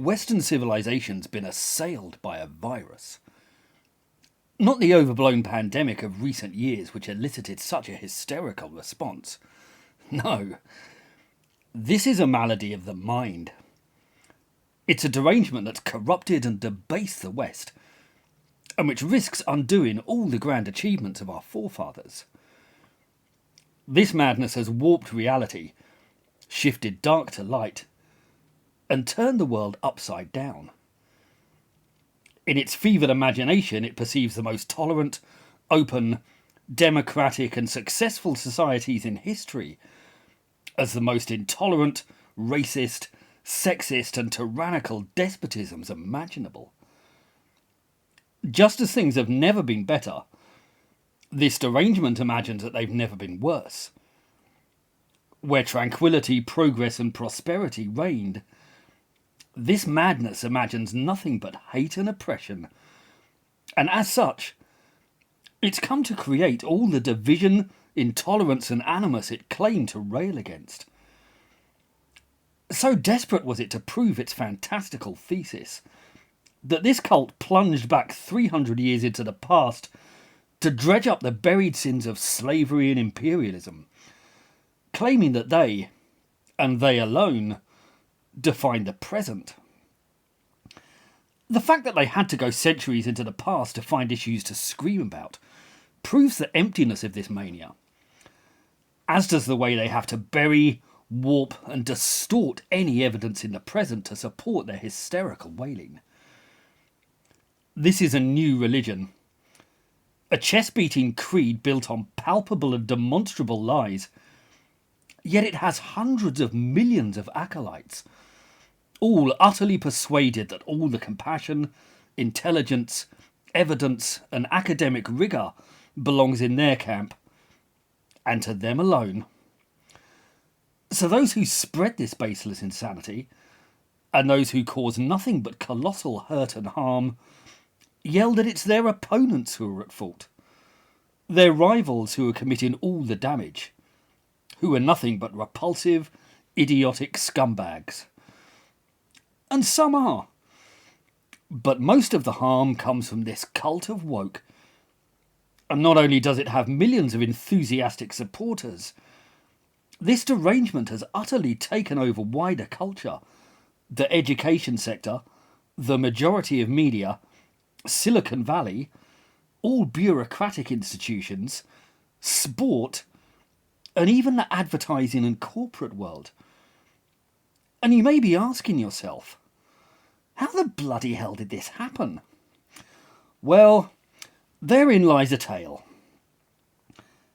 Western civilization's been assailed by a virus. Not the overblown pandemic of recent years which elicited such a hysterical response. No, this is a malady of the mind. It's a derangement that's corrupted and debased the West, and which risks undoing all the grand achievements of our forefathers. This madness has warped reality, shifted dark to light, and turned the world upside down. In its fevered imagination, it perceives the most tolerant, open, democratic and successful societies in history as the most intolerant, racist, sexist and tyrannical despotisms imaginable. Just as things have never been better, this derangement imagines that they've never been worse. Where tranquility, progress and prosperity reigned, this madness imagines nothing but hate and oppression, and as such, it's come to create all the division, intolerance and animus it claimed to rail against. So desperate was it to prove its fantastical thesis, that this cult plunged back 300 years into the past to dredge up the buried sins of slavery and imperialism, claiming that they, and they alone, defined the present. The fact that they had to go centuries into the past to find issues to scream about proves the emptiness of this mania, as does the way they have to bury, warp and distort any evidence in the present to support their hysterical wailing. This is a new religion, a chest-beating creed built on palpable and demonstrable lies, yet it has hundreds of millions of acolytes, all utterly persuaded that all the compassion, intelligence, evidence and academic rigour belongs in their camp, and to them alone. So those who spread this baseless insanity, and those who cause nothing but colossal hurt and harm, yell that it's their opponents who are at fault, their rivals who are committing all the damage, who are nothing but repulsive, idiotic scumbags. And some are. But most of the harm comes from this cult of woke. And not only does it have millions of enthusiastic supporters, this derangement has utterly taken over wider culture, the education sector, the majority of media, Silicon Valley, all bureaucratic institutions, sport, and even the advertising and corporate world. And you may be asking yourself, how the bloody hell did this happen? Well, therein lies a tale.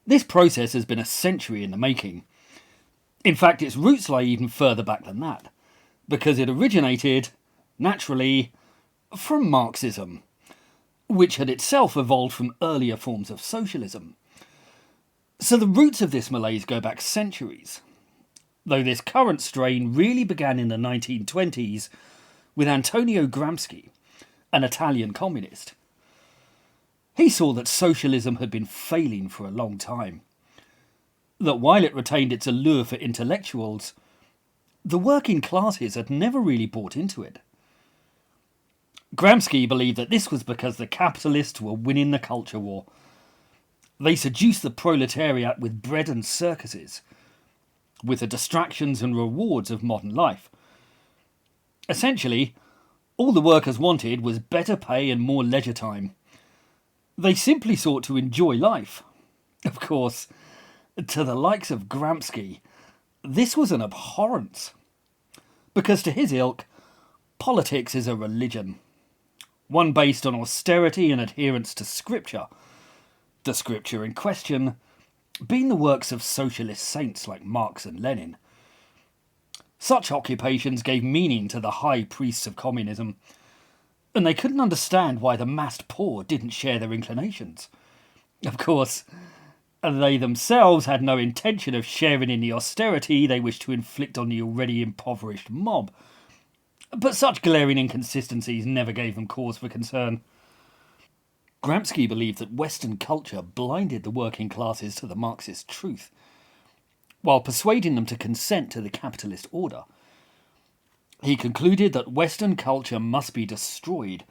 This process has been a century in the making. In fact, its roots lie even further back than that, because it originated, naturally, from Marxism, which had itself evolved from earlier forms of socialism. So the roots of this malaise go back centuries, though this current strain really began in the 1920s with Antonio Gramsci, an Italian communist. He saw that socialism had been failing for a long time, that while it retained its allure for intellectuals, the working classes had never really bought into it. Gramsci believed that this was because the capitalists were winning the culture war. They seduced the proletariat with bread and circuses, with the distractions and rewards of modern life. Essentially, all the workers wanted was better pay and more leisure time. They simply sought to enjoy life. Of course, to the likes of Gramsci, this was an abhorrence, because to his ilk, politics is a religion, one based on austerity and adherence to scripture, the scripture in question being the works of socialist saints like Marx and Lenin. Such occupations gave meaning to the high priests of communism, and they couldn't understand why the massed poor didn't share their inclinations. Of course, they themselves had no intention of sharing in the austerity they wished to inflict on the already impoverished mob, but such glaring inconsistencies never gave them cause for concern. Gramsci believed that Western culture blinded the working classes to the Marxist truth, while persuading them to consent to the capitalist order. He concluded that Western culture must be destroyed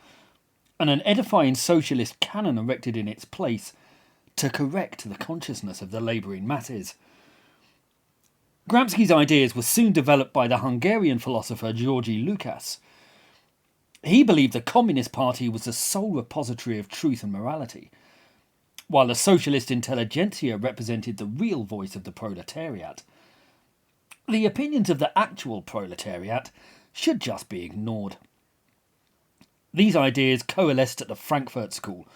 and an edifying socialist canon erected in its place to correct the consciousness of the labouring masses. Gramsci's ideas were soon developed by the Hungarian philosopher György Lukács. He believed the Communist Party was the sole repository of truth and morality, while the socialist intelligentsia represented the real voice of the proletariat. The opinions of the actual proletariat should just be ignored. These ideas coalesced at the Frankfurt School,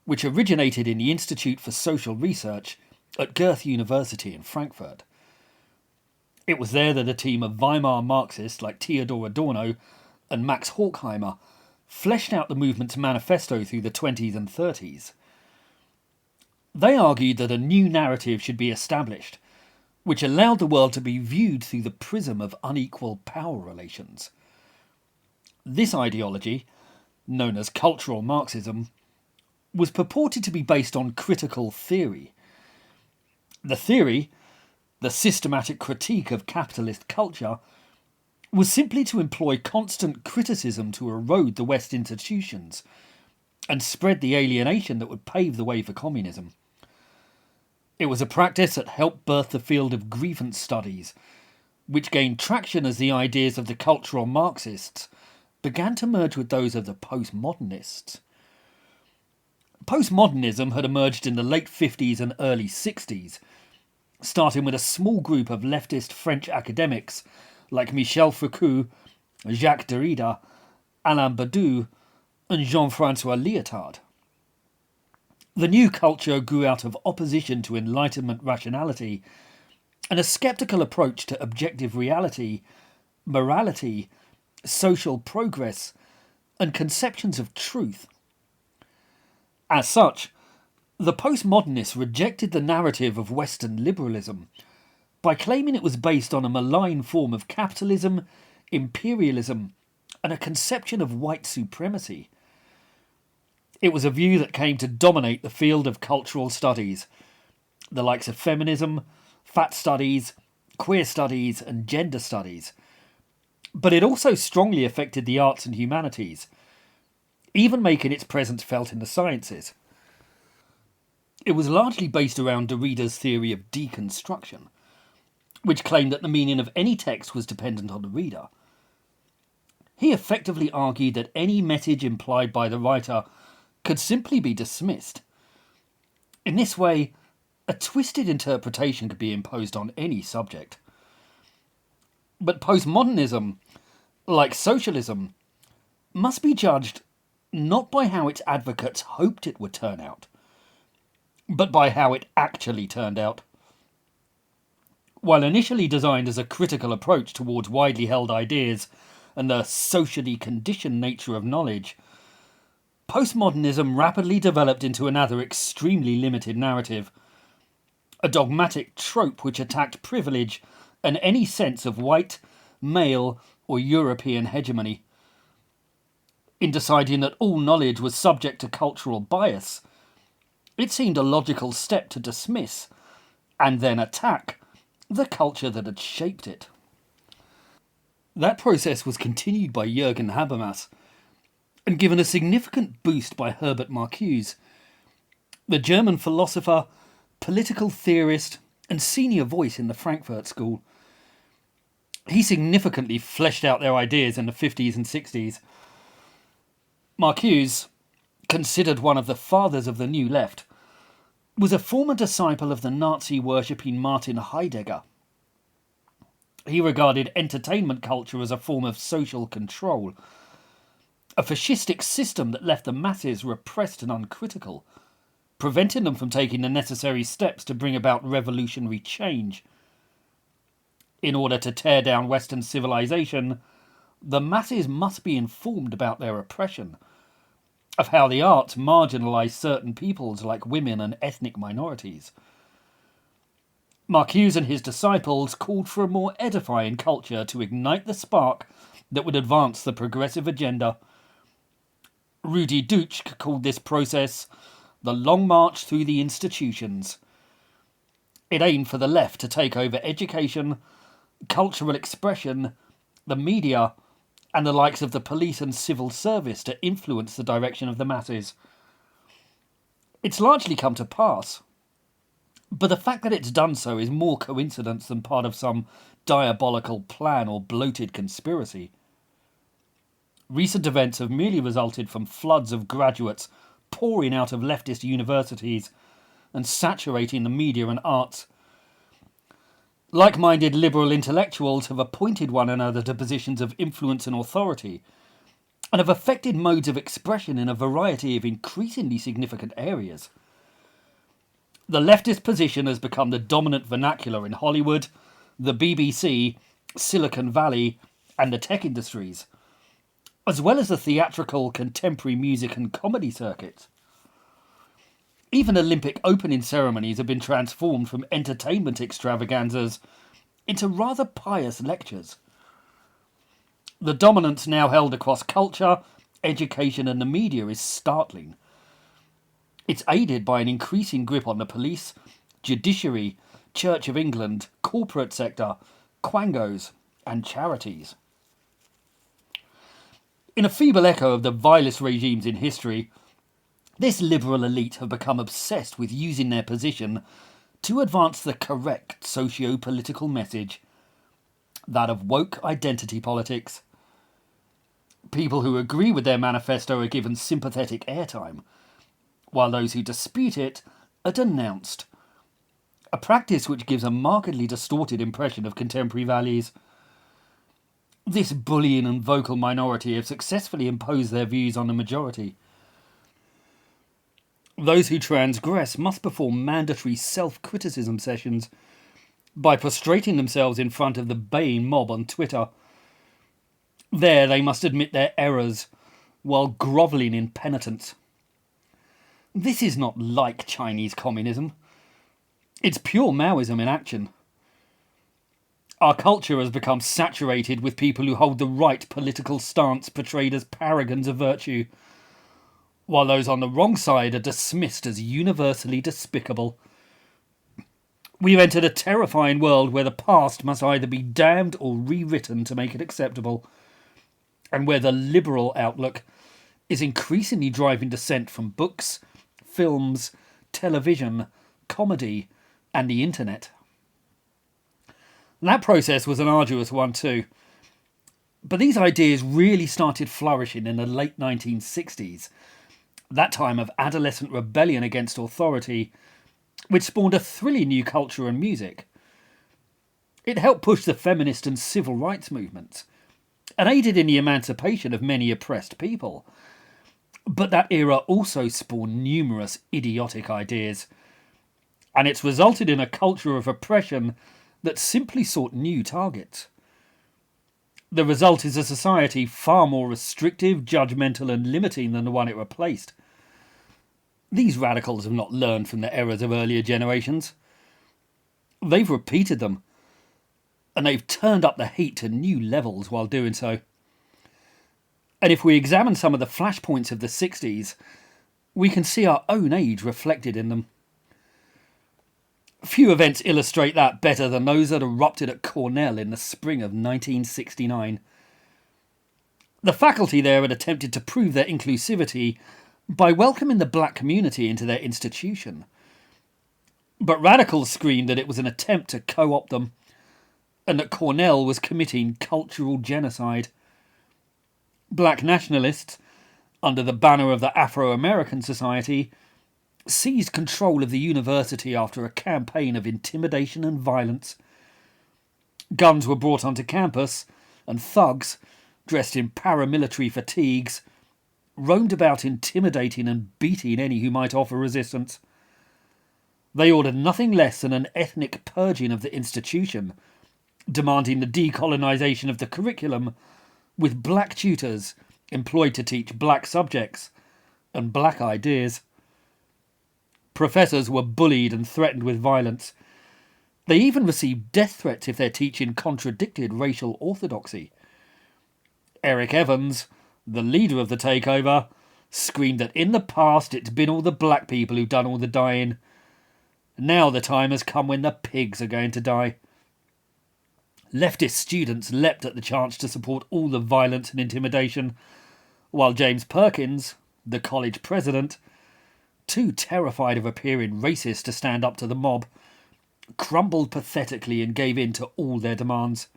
which originated in the Institute for Social Research at Goethe University in Frankfurt. It was there that a team of Weimar Marxists like Theodor Adorno and Max Horkheimer fleshed out the movement's manifesto through the 20s and 30s. They argued that a new narrative should be established, which allowed the world to be viewed through the prism of unequal power relations. This ideology, known as cultural Marxism, was purported to be based on critical theory. The theory, the systematic critique of capitalist culture, was simply to employ constant criticism to erode the West institutions and spread the alienation that would pave the way for communism. It was a practice that helped birth the field of grievance studies, which gained traction as the ideas of the cultural Marxists began to merge with those of the post-modernists. Post-modernism had emerged in the late 50s and early 60s, starting with a small group of leftist French academics like Michel Foucault, Jacques Derrida, Alain Badiou, and Jean-François Lyotard. The new culture grew out of opposition to Enlightenment rationality and a sceptical approach to objective reality, morality, social progress, and conceptions of truth. As such, the postmodernists rejected the narrative of Western liberalism by claiming it was based on a malign form of capitalism, imperialism, and a conception of white supremacy. It was a view that came to dominate the field of cultural studies, the likes of feminism, fat studies, queer studies, and gender studies. But it also strongly affected the arts and humanities, even making its presence felt in the sciences. It was largely based around Derrida's theory of deconstruction, which claimed that the meaning of any text was dependent on the reader. He effectively argued that any message implied by the writer could simply be dismissed. In this way, a twisted interpretation could be imposed on any subject. But postmodernism, like socialism, must be judged not by how its advocates hoped it would turn out, but by how it actually turned out. While initially designed as a critical approach towards widely held ideas and the socially conditioned nature of knowledge, postmodernism rapidly developed into another extremely limited narrative, a dogmatic trope which attacked privilege and any sense of white, male, or European hegemony. In deciding that all knowledge was subject to cultural bias, it seemed a logical step to dismiss, and then attack, the culture that had shaped it. That process was continued by Jürgen Habermas, and given a significant boost by Herbert Marcuse, the German philosopher, political theorist, and senior voice in the Frankfurt School. He significantly fleshed out their ideas in the 50s and 60s. Marcuse, considered one of the fathers of the New Left, was a former disciple of the Nazi-worshipping Martin Heidegger. He regarded entertainment culture as a form of social control, a fascistic system that left the masses repressed and uncritical, preventing them from taking the necessary steps to bring about revolutionary change. In order to tear down Western civilization, the masses must be informed about their oppression, of how the arts marginalise certain peoples like women and ethnic minorities. Marcuse and his disciples called for a more edifying culture to ignite the spark that would advance the progressive agenda. Rudi Dutschke called this process the Long March Through the Institutions. It aimed for the left to take over education, cultural expression, the media, and the likes of the police and civil service to influence the direction of the masses. It's largely come to pass, but the fact that it's done so is more coincidence than part of some diabolical plan or bloated conspiracy. Recent events have merely resulted from floods of graduates pouring out of leftist universities and saturating the media and arts. Like-minded liberal intellectuals have appointed one another to positions of influence and authority, and have affected modes of expression in a variety of increasingly significant areas. The leftist position has become the dominant vernacular in Hollywood, the BBC, Silicon Valley, and the tech industries, as well as the theatrical, contemporary music and comedy circuits. Even Olympic opening ceremonies have been transformed from entertainment extravaganzas into rather pious lectures. The dominance now held across culture, education and the media is startling. It's aided by an increasing grip on the police, judiciary, Church of England, corporate sector, quangos and charities. In a feeble echo of the vilest regimes in history, this liberal elite have become obsessed with using their position to advance the correct socio-political message, that of woke identity politics. People who agree with their manifesto are given sympathetic airtime, while those who dispute it are denounced, a practice which gives a markedly distorted impression of contemporary values. This bullying and vocal minority have successfully imposed their views on the majority. Those who transgress must perform mandatory self-criticism sessions by prostrating themselves in front of the baying mob on Twitter. There they must admit their errors while grovelling in penitence. This is not like Chinese communism. It's pure Maoism in action. Our culture has become saturated with people who hold the right political stance portrayed as paragons of virtue, while those on the wrong side are dismissed as universally despicable. We've entered a terrifying world where the past must either be damned or rewritten to make it acceptable, and where the liberal outlook is increasingly driving dissent from books, films, television, comedy, and the internet. That process was an arduous one too, but these ideas really started flourishing in the late 1960s, that time of adolescent rebellion against authority, which spawned a thrilling new culture and music. It helped push the feminist and civil rights movements, and aided in the emancipation of many oppressed people. But that era also spawned numerous idiotic ideas, and it's resulted in a culture of oppression that simply sought new targets. The result is a society far more restrictive, judgmental and limiting than the one it replaced. These radicals have not learned from the errors of earlier generations. They've repeated them, and they've turned up the heat to new levels while doing so. And if we examine some of the flashpoints of the 60s, we can see our own age reflected in them. Few events illustrate that better than those that erupted at Cornell in the spring of 1969. The faculty there had attempted to prove their inclusivity by welcoming the black community into their institution. But radicals screamed that it was an attempt to co-opt them, and that Cornell was committing cultural genocide. Black nationalists, under the banner of the Afro-American Society, seized control of the university after a campaign of intimidation and violence. Guns were brought onto campus, and thugs, dressed in paramilitary fatigues, roamed about intimidating and beating any who might offer resistance. They ordered nothing less than an ethnic purging of the institution, demanding the decolonisation of the curriculum, with black tutors employed to teach black subjects and black ideas. Professors were bullied and threatened with violence. They even received death threats if their teaching contradicted racial orthodoxy. Eric Evans, the leader of the Takeover, screamed that in the past it's been all the black people who've done all the dying. Now the time has come when the pigs are going to die. Leftist students leapt at the chance to support all the violence and intimidation, while James Perkins, the college president, too terrified of appearing racist to stand up to the mob, crumbled pathetically and gave in to all their demands.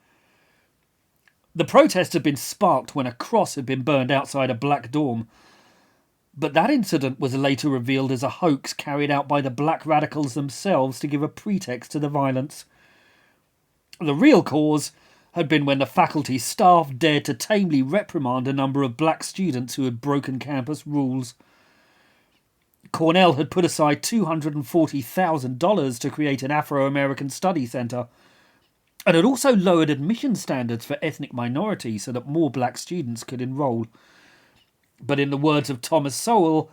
The protest had been sparked when a cross had been burned outside a black dorm, but that incident was later revealed as a hoax carried out by the black radicals themselves to give a pretext to the violence. The real cause had been when the faculty staff dared to tamely reprimand a number of black students who had broken campus rules. Cornell had put aside $240,000 to create an Afro-American study centre, and had also lowered admission standards for ethnic minorities so that more black students could enrol. But in the words of Thomas Sowell,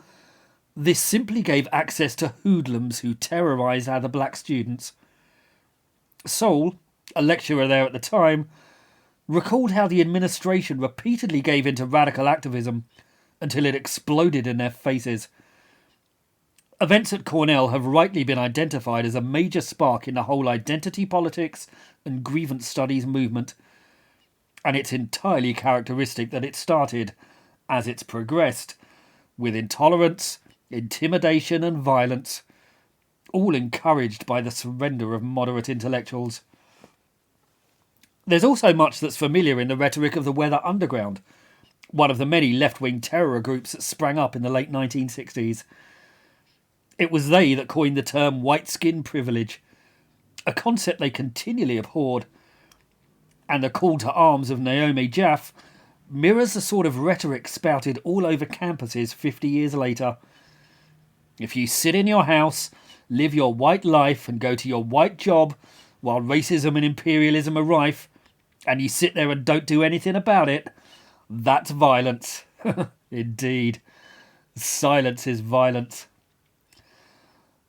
this simply gave access to hoodlums who terrorised other black students. Sowell, a lecturer there at the time, recalled how the administration repeatedly gave in to radical activism until it exploded in their faces. Events at Cornell have rightly been identified as a major spark in the whole identity politics and grievance studies movement, and it's entirely characteristic that it started, as it's progressed, with intolerance, intimidation and violence, all encouraged by the surrender of moderate intellectuals. There's also much that's familiar in the rhetoric of the Weather Underground, one of the many left-wing terror groups that sprang up in the late 1960s. It was they that coined the term white skin privilege, a concept they continually abhorred, and the call to arms of Naomi Jaff mirrors the sort of rhetoric spouted all over campuses 50 years later. If you sit in your house, live your white life and go to your white job while racism and imperialism are rife, and you sit there and don't do anything about it, that's violence. Indeed. Silence is violence.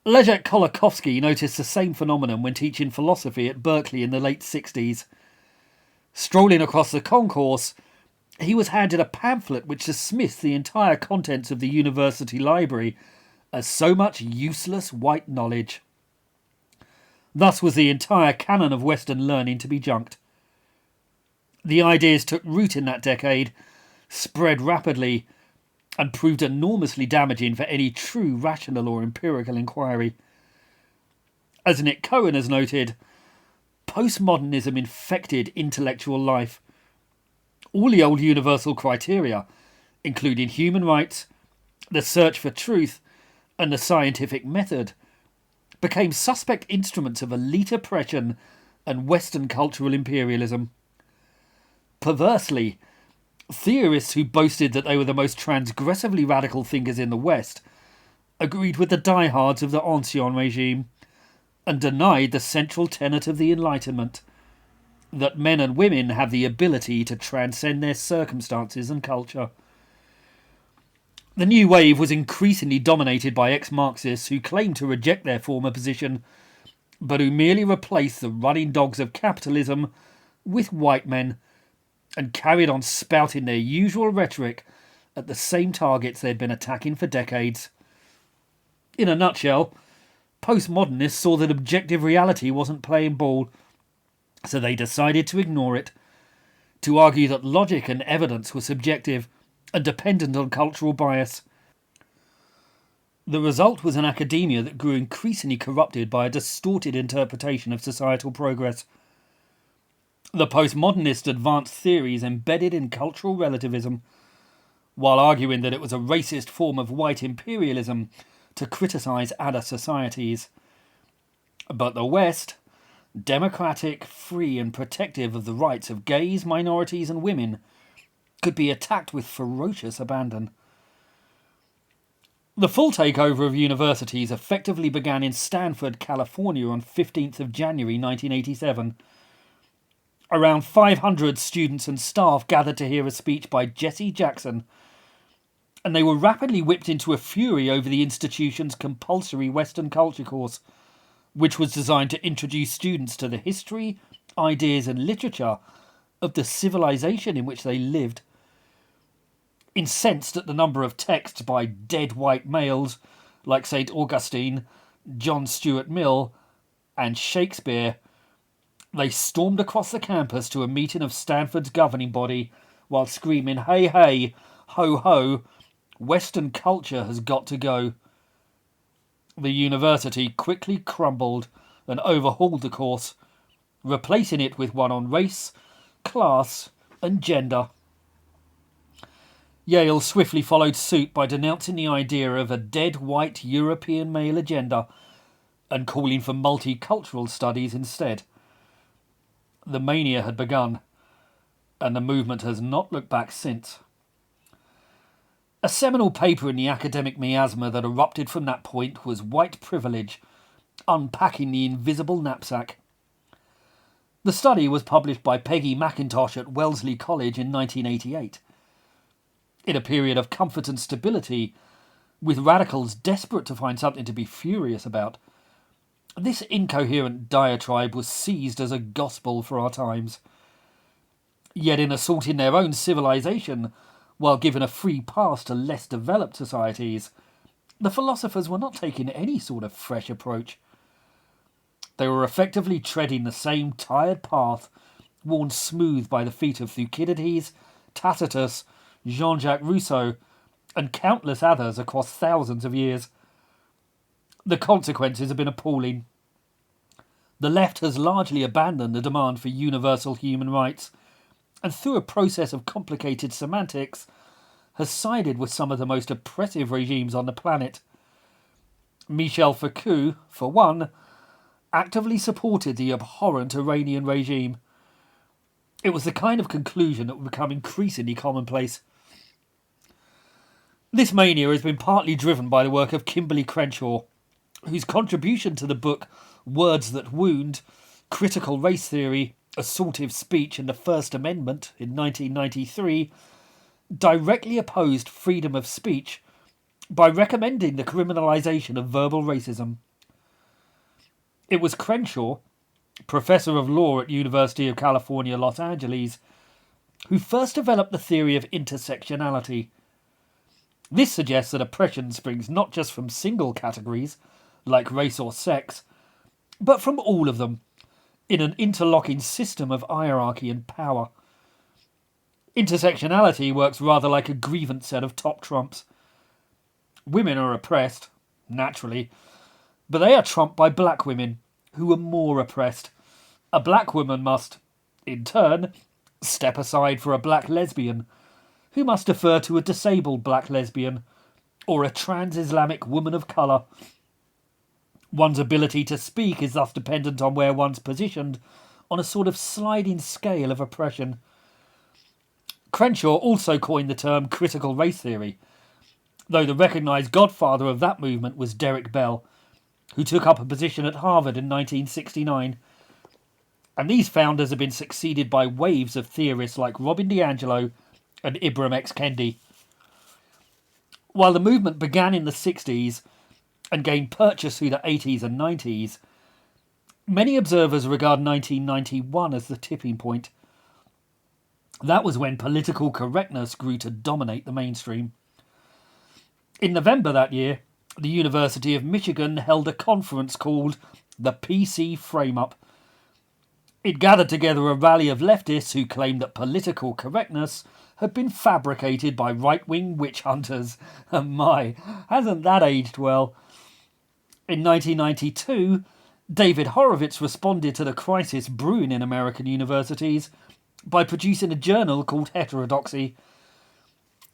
Leszek Kolakowski noticed the same phenomenon when teaching philosophy at Berkeley in the late 60s. Strolling across the concourse, he was handed a pamphlet which dismissed the entire contents of the university library as so much useless white knowledge. Thus was the entire canon of Western learning to be junked. The ideas took root in that decade, spread rapidly, and proved enormously damaging for any true rational or empirical inquiry. As Nick Cohen has noted, postmodernism infected intellectual life. All the old universal criteria, including human rights, the search for truth, and the scientific method, became suspect instruments of elite oppression and Western cultural imperialism. Perversely, theorists who boasted that they were the most transgressively radical thinkers in the West agreed with the diehards of the Ancien regime and denied the central tenet of the Enlightenment, that men and women have the ability to transcend their circumstances and culture. The new wave was increasingly dominated by ex-Marxists who claimed to reject their former position, but who merely replaced the running dogs of capitalism with white men and carried on spouting their usual rhetoric at the same targets they'd been attacking for decades. In a nutshell, postmodernists saw that objective reality wasn't playing ball, so they decided to ignore it, to argue that logic and evidence were subjective and dependent on cultural bias. The result was an academia that grew increasingly corrupted by a distorted interpretation of societal progress. The postmodernists advanced theories embedded in cultural relativism, while arguing that it was a racist form of white imperialism to criticise other societies. But the West, democratic, free and protective of the rights of gays, minorities and women, could be attacked with ferocious abandon. The full takeover of universities effectively began in Stanford, California on 15th of January 1987. Around 500 students and staff gathered to hear a speech by Jesse Jackson, and they were rapidly whipped into a fury over the institution's compulsory Western culture course, which was designed to introduce students to the history, ideas and literature of the civilization in which they lived. Incensed at the number of texts by dead white males like St. Augustine, John Stuart Mill and Shakespeare, They stormed across the campus to a meeting of Stanford's governing body while screaming, "Hey, hey, ho, ho, Western culture has got to go." The university quickly crumbled and overhauled the course, replacing it with one on race, class, and gender. Yale swiftly followed suit by denouncing the idea of a dead white European male agenda and calling for multicultural studies instead. The mania had begun, and the movement has not looked back since. A seminal paper in the academic miasma that erupted from that point was White Privilege, Unpacking the Invisible Knapsack. The study was published by Peggy McIntosh at Wellesley College in 1988. In a period of comfort and stability, with radicals desperate to find something to be furious about, this incoherent diatribe was seized as a gospel for our times. Yet in assaulting their own civilization, while giving a free pass to less developed societies, the philosophers were not taking any sort of fresh approach. They were effectively treading the same tired path worn smooth by the feet of Thucydides, Tacitus, Jean-Jacques Rousseau, and countless others across thousands of years. The consequences have been appalling. The left has largely abandoned the demand for universal human rights, and through a process of complicated semantics, has sided with some of the most oppressive regimes on the planet. Michel Foucault, for one, actively supported the abhorrent Iranian regime. It was the kind of conclusion that would become increasingly commonplace. This mania has been partly driven by the work of Kimberly Crenshaw, whose contribution to the book Words That Wound, Critical Race Theory, Assaultive Speech and the First Amendment in 1993 directly opposed freedom of speech by recommending the criminalisation of verbal racism. It was Crenshaw, professor of law at University of California, Los Angeles, who first developed the theory of intersectionality. This suggests that oppression springs not just from single categories, like race or sex, but from all of them, in an interlocking system of hierarchy and power. Intersectionality works rather like a grievance set of top trumps. Women are oppressed, naturally, but they are trumped by black women, who are more oppressed. A black woman must, in turn, step aside for a black lesbian, who must defer to a disabled black lesbian, or a trans-Islamic woman of colour. One's ability to speak is thus dependent on where one's positioned on a sort of sliding scale of oppression. Crenshaw also coined the term critical race theory, though the recognised godfather of that movement was Derek Bell, who took up a position at Harvard in 1969. And these founders have been succeeded by waves of theorists like Robin DiAngelo and Ibram X. Kendi. While the movement began in the 60s and gained purchase through the 80s and 90s, many observers regard 1991 as the tipping point. That was when political correctness grew to dominate the mainstream. In November that year, the University of Michigan held a conference called the PC Frame-Up. It gathered together a rally of leftists who claimed that political correctness had been fabricated by right-wing witch hunters. And my, hasn't that aged well? In 1992, David Horowitz responded to the crisis brewing in American universities by producing a journal called Heterodoxy.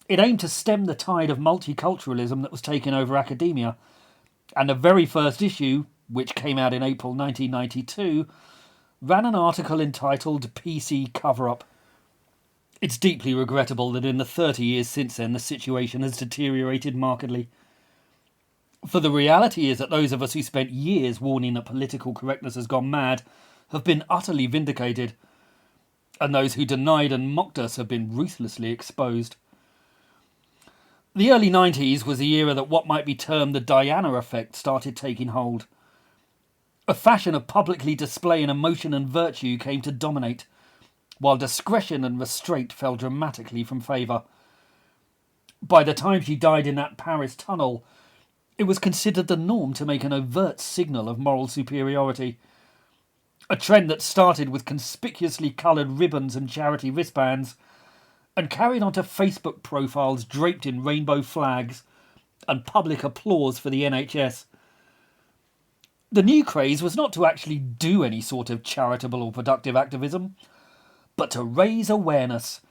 It aimed to stem the tide of multiculturalism that was taking over academia, and the very first issue, which came out in April 1992, ran an article entitled PC Cover-Up. It's deeply regrettable that in the 30 years since then the situation has deteriorated markedly. For the reality is that those of us who spent years warning that political correctness has gone mad have been utterly vindicated, and those who denied and mocked us have been ruthlessly exposed. The early 90s was the era that what might be termed the Diana effect started taking hold. A fashion of publicly displaying emotion and virtue came to dominate, while discretion and restraint fell dramatically from favour. By the time she died in that Paris tunnel, it was considered the norm to make an overt signal of moral superiority. A trend that started with conspicuously coloured ribbons and charity wristbands and carried on to Facebook profiles draped in rainbow flags and public applause for the NHS. The new craze was not to actually do any sort of charitable or productive activism, but to raise awareness.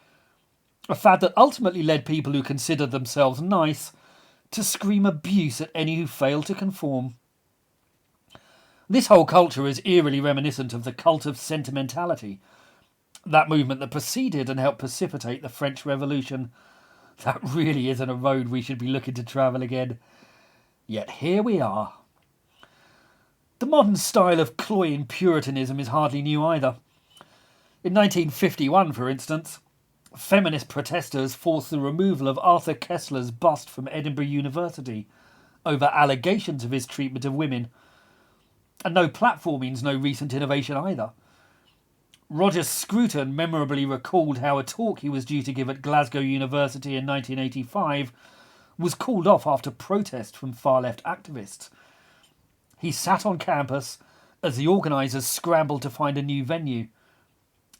A fad that ultimately led people who considered themselves nice to scream abuse at any who failed to conform. This whole culture is eerily reminiscent of the cult of sentimentality, that movement that preceded and helped precipitate the French Revolution. That really isn't a road we should be looking to travel again. Yet here we are. The modern style of cloying Puritanism is hardly new either. In 1951, for instance, feminist protesters forced the removal of Arthur Koestler's bust from Edinburgh University over allegations of his treatment of women. And no platforming's no recent innovation either. Roger Scruton memorably recalled how a talk he was due to give at Glasgow University in 1985 was called off after protest from far-left activists. He sat on campus as the organisers scrambled to find a new venue.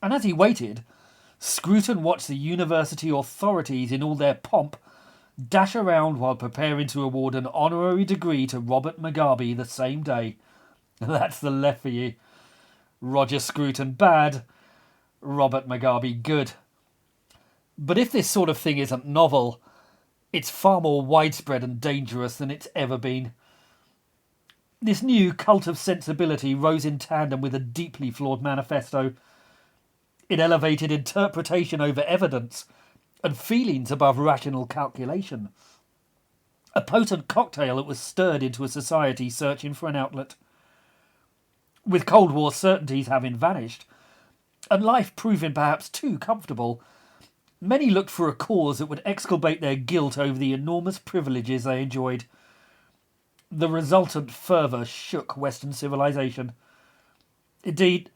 And as he waited, Scruton watched the university authorities in all their pomp dash around while preparing to award an honorary degree to Robert Mugabe the same day. That's the left for you. Roger Scruton bad, Robert Mugabe good. But if this sort of thing isn't novel, it's far more widespread and dangerous than it's ever been. This new cult of sensibility rose in tandem with a deeply flawed manifesto. It elevated interpretation over evidence and feelings above rational calculation. A potent cocktail that was stirred into a society searching for an outlet. With Cold War certainties having vanished, and life proving perhaps too comfortable, many looked for a cause that would exculpate their guilt over the enormous privileges they enjoyed. The resultant fervour shook Western civilization. Indeed,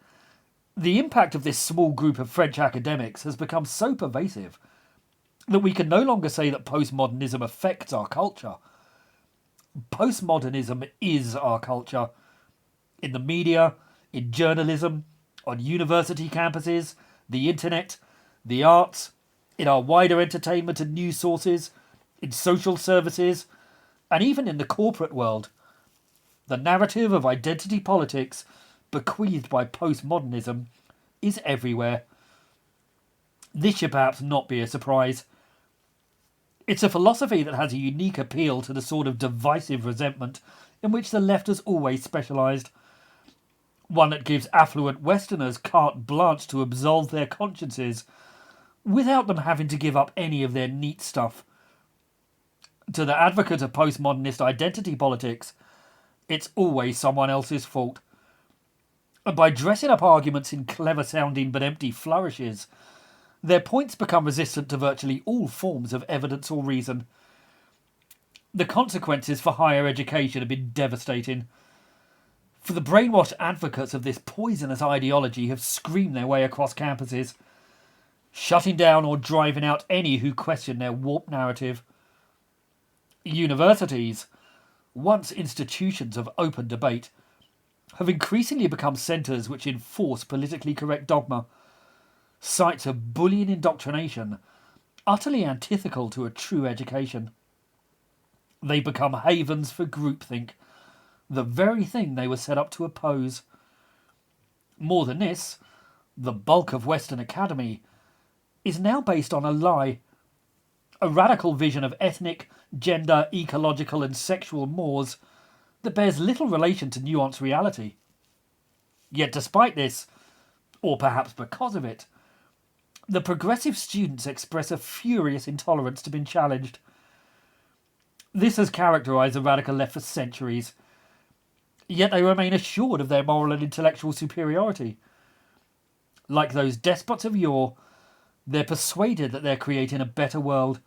the impact of this small group of French academics has become so pervasive that we can no longer say that postmodernism affects our culture. Postmodernism is our culture. In the media, in journalism, on university campuses, the internet, the arts, in our wider entertainment and news sources, in social services, and even in the corporate world. The narrative of identity politics, bequeathed by postmodernism, is everywhere. This should perhaps not be a surprise. It's a philosophy that has a unique appeal to the sort of divisive resentment in which the left has always specialised. One that gives affluent Westerners carte blanche to absolve their consciences without them having to give up any of their neat stuff. To the advocate of postmodernist identity politics, it's always someone else's fault. And by dressing up arguments in clever-sounding but empty flourishes, their points become resistant to virtually all forms of evidence or reason. The consequences for higher education have been devastating. For the brainwashed advocates of this poisonous ideology have screamed their way across campuses, shutting down or driving out any who question their warped narrative. Universities, once institutions of open debate, have increasingly become centres which enforce politically correct dogma, sites of bullying indoctrination, utterly antithetical to a true education. They become havens for groupthink, the very thing they were set up to oppose. More than this, the bulk of Western academy is now based on a lie, a radical vision of ethnic, gender, ecological and sexual mores that bears little relation to nuanced reality. Yet despite this, or perhaps because of it, the progressive students express a furious intolerance to being challenged. This has characterised the radical left for centuries, yet they remain assured of their moral and intellectual superiority. Like those despots of yore, they're persuaded that they're creating a better world,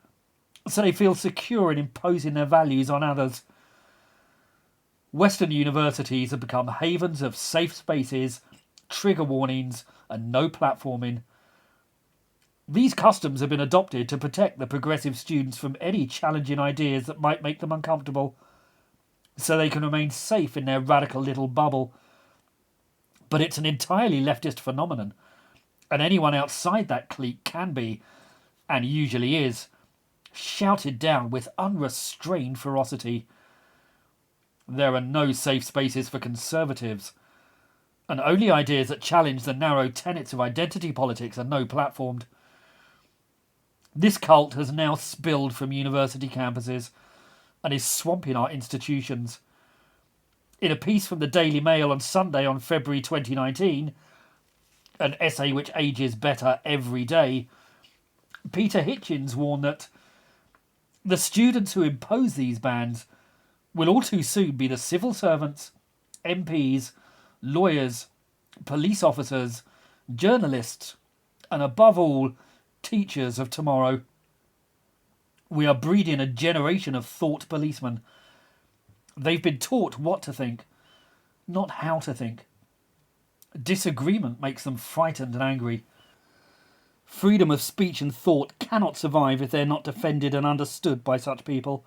so they feel secure in imposing their values on others. Western universities have become havens of safe spaces, trigger warnings, and no platforming. These customs have been adopted to protect the progressive students from any challenging ideas that might make them uncomfortable, so they can remain safe in their radical little bubble. But it's an entirely leftist phenomenon, and anyone outside that clique can be, and usually is, shouted down with unrestrained ferocity. There are no safe spaces for conservatives, and only ideas that challenge the narrow tenets of identity politics are no platformed. This cult has now spilled from university campuses and is swamping our institutions. In a piece from the Daily Mail on Sunday on February 2019, an essay which ages better every day, Peter Hitchens warned that the students who impose these bans will all too soon be the civil servants, MPs, lawyers, police officers, journalists, and above all, teachers of tomorrow. We are breeding a generation of thought policemen. They've been taught what to think, not how to think. Disagreement makes them frightened and angry. Freedom of speech and thought cannot survive if they're not defended and understood by such people.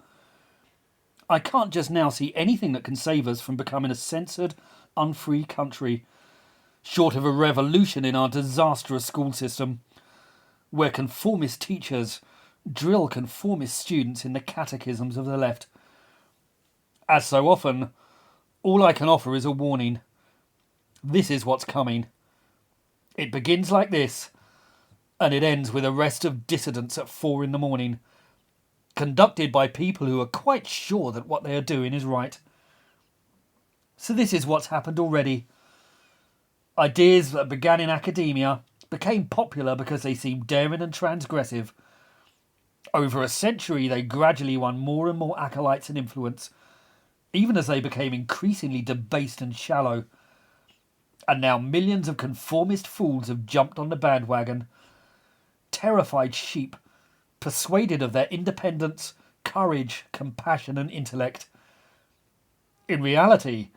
I can't just now see anything that can save us from becoming a censored, unfree country, short of a revolution in our disastrous school system, where conformist teachers drill conformist students in the catechisms of the left. As so often, all I can offer is a warning. This is what's coming. It begins like this, and it ends with arrest of dissidents at 4 a.m, conducted by people who are quite sure that what they are doing is right. So this is what's happened already. Ideas that began in academia became popular because they seemed daring and transgressive. Over a century, they gradually won more and more acolytes and influence, even as they became increasingly debased and shallow. And now millions of conformist fools have jumped on the bandwagon. Terrified sheep, persuaded of their independence, courage, compassion and intellect. In reality,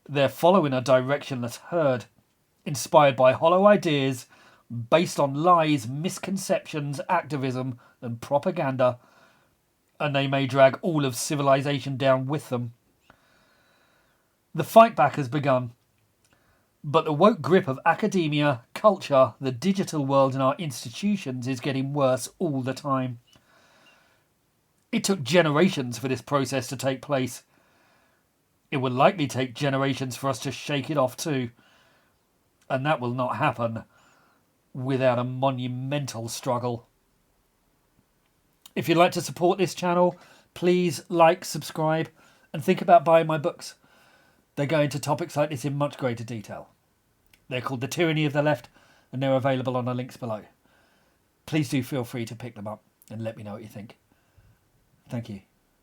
they're following a directionless herd, inspired by hollow ideas, based on lies, misconceptions, activism and propaganda, and they may drag all of civilization down with them. The fight back has begun, but the woke grip of academia, culture, the digital world and our institutions is getting worse all the time. It took generations for this process to take place. It will likely take generations for us to shake it off too. And that will not happen without a monumental struggle. If you'd like to support this channel, please like, subscribe, and think about buying my books. They go into topics like this in much greater detail. They're called The Tyranny of the Left, and they're available on the links below. Please do feel free to pick them up and let me know what you think. Thank you.